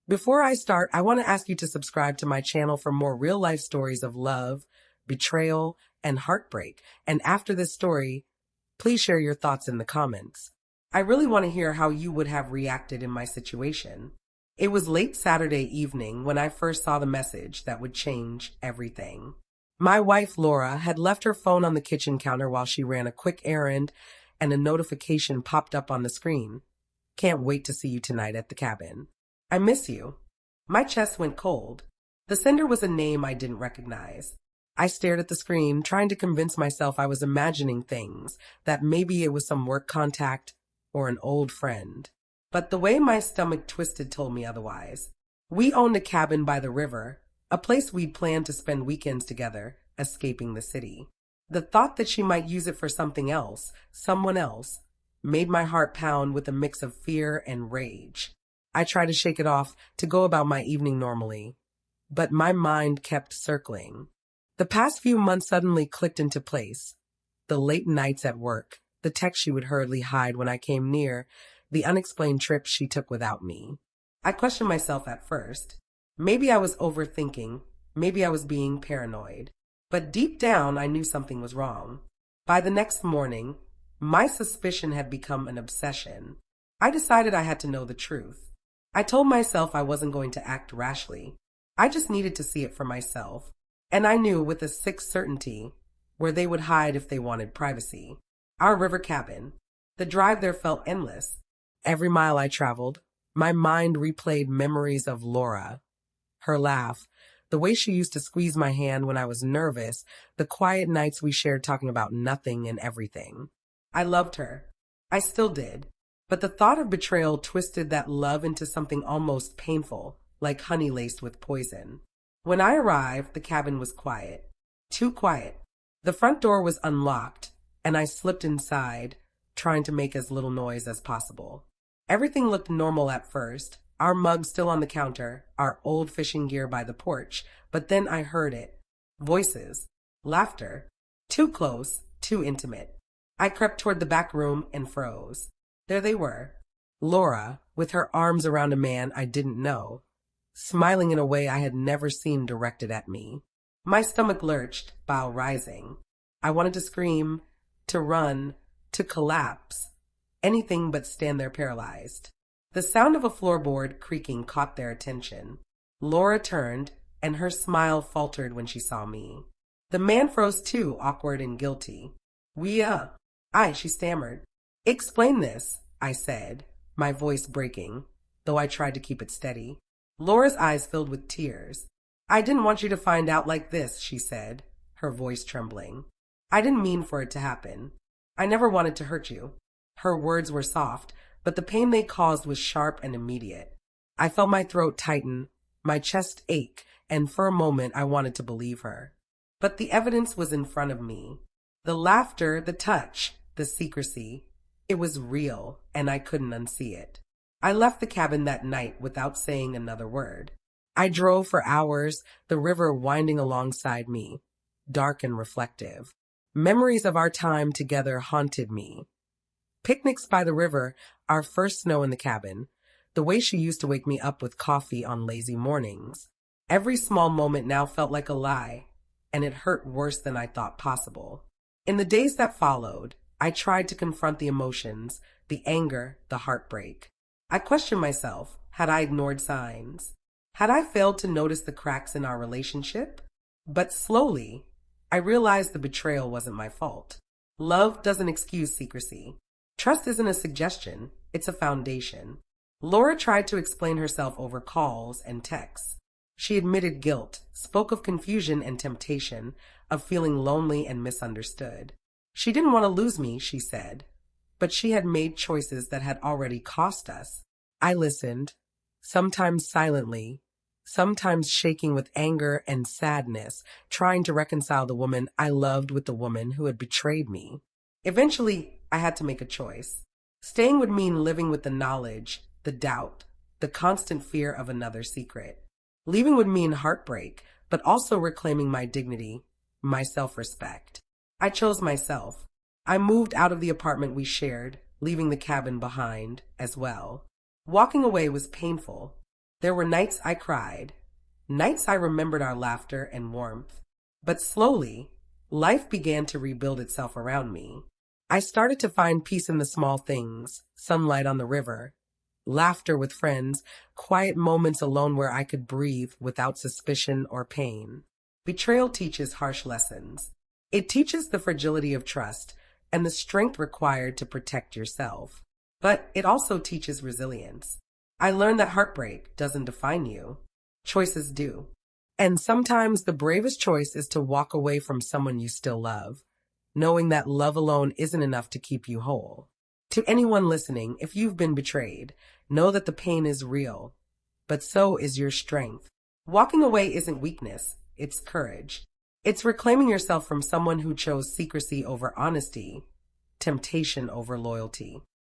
Before I start, I want to ask you to subscribe to my channel for more real life stories of love, betrayal, and heartbreak. And after this story, please share your thoughts in the comments. I really want to hear how you would have reacted in my situation. It was late Saturday evening when I first saw the message that would change everything. My wife, Laura, had left her phone on the kitchen counter while she ran a quick errand, and a notification popped up on the screen. Can't wait to see you tonight at the cabin. I miss you. My chest went cold. The sender was a name I didn't recognize. I stared at the screen, trying to convince myself I was imagining things, that maybe it was some work contact or an old friend. But the way my stomach twisted told me otherwise. We owned a cabin by the river, a place we'd planned to spend weekends together, escaping the city. The thought that she might use it for something else, someone else, made my heart pound with a mix of fear and rage. I tried to shake it off, to go about my evening normally, but my mind kept circling. The past few months suddenly clicked into place. The late nights at work, the text she would hurriedly hide when I came near, the unexplained trips she took without me. I questioned myself at first. Maybe I was overthinking, maybe I was being paranoid. But deep down, I knew something was wrong. By the next morning, my suspicion had become an obsession. I decided I had to know the truth. I told myself I wasn't going to act rashly. I just needed to see it for myself. And I knew with a sick certainty where they would hide if they wanted privacy. Our river cabin. The drive there felt endless. Every mile I traveled, my mind replayed memories of Laura. Her laugh, the way she used to squeeze my hand when I was nervous, the quiet nights we shared talking about nothing and everything. I loved her. I still did. But the thought of betrayal twisted that love into something almost painful, like honey laced with poison. When I arrived, the cabin was quiet. Too quiet. The front door was unlocked, and I slipped inside, trying to make as little noise as possible. Everything looked normal at first, our mug still on the counter, our old fishing gear by the porch, but then I heard it. Voices. Laughter. Too close, too intimate. I crept toward the back room and froze. There they were. Laura, with her arms around a man I didn't know, smiling in a way I had never seen directed at me. My stomach lurched, bile rising. I wanted to scream, to run, to collapse. Anything but stand there paralyzed. The sound of a floorboard creaking caught their attention. Laura turned, and her smile faltered when she saw me. The man froze too, awkward and guilty. She stammered. Explain this, I said, my voice breaking, though I tried to keep it steady. Laura's eyes filled with tears. I didn't want you to find out like this, she said, her voice trembling. I didn't mean for it to happen. I never wanted to hurt you. Her words were soft, but the pain they caused was sharp and immediate. I felt my throat tighten, my chest ache, and for a moment I wanted to believe her. But the evidence was in front of me. The laughter, the touch, the secrecy. It was real, and I couldn't unsee it. I left the cabin that night without saying another word. I drove for hours, the river winding alongside me, dark and reflective. Memories of our time together haunted me. Picnics by the river, our first snow in the cabin, the way she used to wake me up with coffee on lazy mornings. Every small moment now felt like a lie, and it hurt worse than I thought possible. In the days that followed, I tried to confront the emotions, the anger, the heartbreak. I questioned myself, had I ignored signs? Had I failed to notice the cracks in our relationship? But slowly, I realized the betrayal wasn't my fault. Love doesn't excuse secrecy. Trust isn't a suggestion, it's a foundation. Laura tried to explain herself over calls and texts. She admitted guilt, spoke of confusion and temptation, of feeling lonely and misunderstood. She didn't want to lose me, she said, but she had made choices that had already cost us. I listened, sometimes silently, sometimes shaking with anger and sadness, trying to reconcile the woman I loved with the woman who had betrayed me. Eventually, I had to make a choice. Staying would mean living with the knowledge, the doubt, the constant fear of another secret. Leaving would mean heartbreak, but also reclaiming my dignity, my self-respect. I chose myself. I moved out of the apartment we shared, leaving the cabin behind as well. Walking away was painful. There were nights I cried, nights I remembered our laughter and warmth. But slowly, life began to rebuild itself around me. I started to find peace in the small things, sunlight on the river, laughter with friends, quiet moments alone where I could breathe without suspicion or pain. Betrayal teaches harsh lessons. It teaches the fragility of trust and the strength required to protect yourself. But it also teaches resilience. I learned that heartbreak doesn't define you. Choices do. And sometimes the bravest choice is to walk away from someone you still love, knowing that love alone isn't enough to keep you whole. To anyone listening, if you've been betrayed, know that the pain is real, but so is your strength. Walking away isn't weakness, it's courage. It's reclaiming yourself from someone who chose secrecy over honesty, temptation over loyalty.